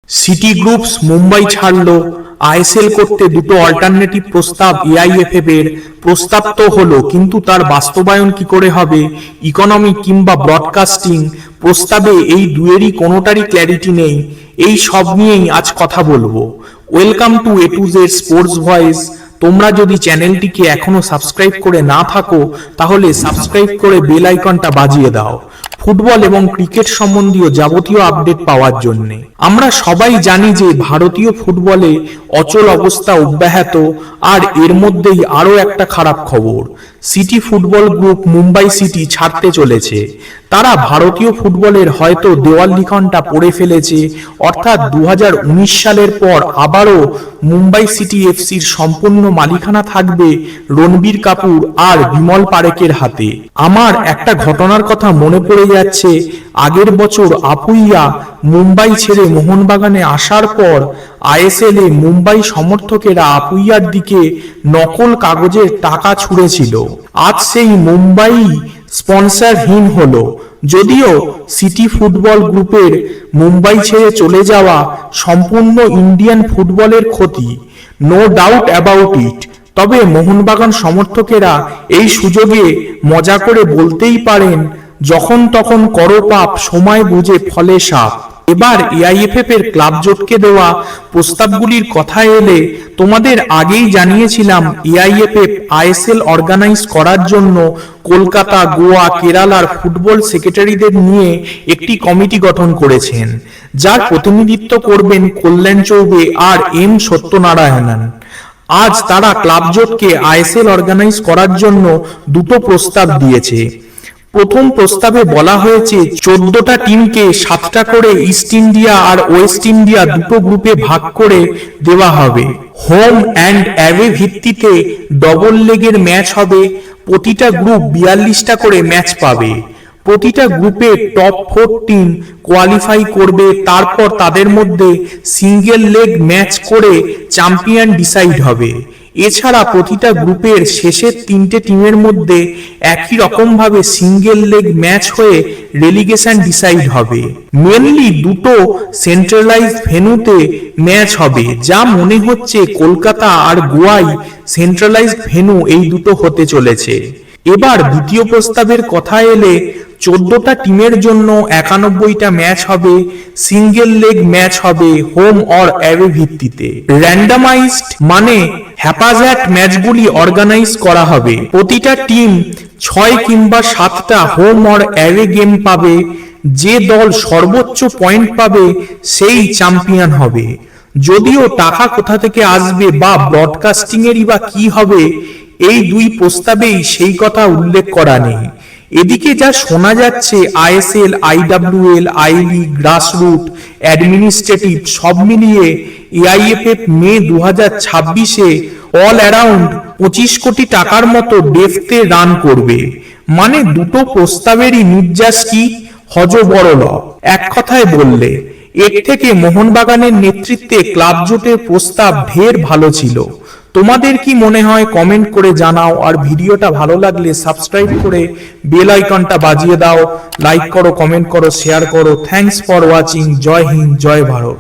City groups Mumbai ছাড়লো। ISL করতে দুটো অল্টারনেটিভ প্রস্তাব এআইএফএফ এর প্রস্তাব তো হলো, কিন্তু তার বাস্তবায়ন কি করে হবে? ইকোনমি কিংবা ব্রডকাস্টিং প্রস্তাবে এই দুয়েরই কোনোটারই ক্ল্যারিটি নেই। এই সব নিয়েই আজ কথা বলবো। Welcome to A to Z sports voice. তোমরা যদি চ্যানেলটিকে এখনো সাবস্ক্রাইব করে না থাকো তাহলে সাবস্ক্রাইব করে বেল আইকনটা বাজিয়ে দাও ফুটবল এবং ক্রিকেট সম্বন্ধীয় যাবতীয় আপডেট পাওয়ার জন্য। আমরা সবাই জানি যে ভারতীয় ফুটবলে অচল অবস্থা অব্যাহত, আর এর মধ্যেই আরো একটা খারাপ খবর। City football group Mumbai city ছাড়তে চলেছে। তারা ভারতীয় ফুটবলের হয়তো দেওয়াল লিখনটা পড়ে ফেলেছে, অর্থাৎ 2019 সালের পর আবারও মুম্বাই সিটি এফসির সম্পূর্ণ মালিকানা থাকবে রণবীর কাপুর আর বিমল পারেকের হাতে। আমার একটা ঘটনার কথা মনে পড়ে যাচ্ছে। আগের বছর আপুইয়া মুম্বাই ছেড়ে মোহনবাগানে আসার পর আইএসএল এ মুম্বাই সমর্থকেরা আপুইয়ার দিকে নকল কাগজের টাকা ছুঁড়েছিল। আজ সেই মুম্বাই স্পন্সরহীন হলো। যদিও সিটি ফুটবল গ্রুপের মুম্বাই ছেড়ে চলে যাওয়া সম্পূর্ণ ইন্ডিয়ান ফুটবলের ক্ষতি, নো ডাউট অ্যাবাউট ইট। তবে মোহনবাগান সমর্থকেরা এই সুযোগে মজা করে বলতেই পারেন, যখন তখন করো পাপ, সময় বুঝে ফলে সাপ। এবার এআইএফএফ এর ক্লাব জোটকে দেওয়া প্রস্তাবগুলির কথা এলে তোমাদের আগেই জানিয়েছিলাম এআইএফএফ আইএসএল অর্গানাইজ করার জন্য কলকাতা, গোয়া, কেরালার ফুটবল সেক্রেটারিদের নিয়ে একটি কমিটি গঠন করেছেন, যার প্রতিনিধিত্ব করবেন কল্যাণ চৌবে আর এম সত্যনারায়ণন। আজ তারা ক্লাব জোটকে আইএসএল অর্গানাইজ করার জন্য দুটো প্রস্তাব দিয়েছে। প্রথম প্রস্তাবে বলা হয়েছে 14টা টিমকে 7টা করে ইস্ট ইন্ডিয়া আর ওয়েস্ট ইন্ডিয়া দুটো গ্রুপে ভাগ করে দেওয়া হবে। হোম অ্যান্ড অ্যাওয়ে ভিত্তিতে ডবল লেগের ম্যাচ হবে। প্রতিটা গ্রুপ 42টা করে ম্যাচ পাবে। প্রতিটা গ্রুপে টপ 4 টিম কোয়ালিফাই করবে। তারপর তাদের মধ্যে সিঙ্গেল লেগ ম্যাচ করে চ্যাম্পিয়ন ডিসাইড হবে। এছাড়া প্রতিটা গ্রুপের শেষের 3টে টিমের মধ্যে একই রকম ভাবে সিঙ্গেল লেগ ম্যাচ হয়ে রেলিগেশন ডিসাইড হবে। মেনলি দুটো সেন্ট্রালাইজড ভেন্যুতে ম্যাচ হবে, যা মনে হচ্ছে কলকাতা আর গোয়ায় সেন্ট্রালাইজড ভেন্যু এই দুটো হতে চলেছে। এবার দ্বিতীয় প্রস্তাবের কথা এলে 14টা টিমের জন্য 91টা ম্যাচ হবে। সিঙ্গেল লেগ ম্যাচ হবে হোম অর অ্যাওয়ে ভিত্তিতে। র্যান্ডামাইজড মানে হ্যাপাজার্ড ম্যাচগুলি অর্গানাইজ করা হবে। প্রতিটা টিম 6 কিংবা 7টা হোম অর অ্যাওয়ে গেম পাবে। যে দল সর্বোচ্চ পয়েন্ট পাবে সেই চ্যাম্পিয়ন হবে। যদিও টাকা কোথা থেকে আসবে বা ব্রডকাস্টিং এরই বা কি হবে, এই দুই প্রস্তাবেই সেই কথা উল্লেখ করা নেই। এদিকে যা শোনা যাচ্ছে, ISL, IWL, I league, grassroot, administrative সব মিলিয়ে এআইএফএফ মে 2026-এ অল অ্যারাউন্ড 25 কোটি টাকার মতো ডেফতে রান করবে। মানে দুটো প্রস্তাবেরই নির্যাস কি হযবরল। এক কথায় বললে এর থেকে মোহনবাগানের নেতৃত্বে ক্লাব জোটের প্রস্তাব ঢের ভালো ছিল। তোমাদের কি মনে হয় কমেন্ট করে জানাও, আর ভিডিওটা ভালো লাগলে সাবস্ক্রাইব করে বেল আইকনটা বাজিয়ে দাও। লাইক করো, কমেন্ট করো, শেয়ার করো। Thanks for watching. Jai Hind, Jai Bharat.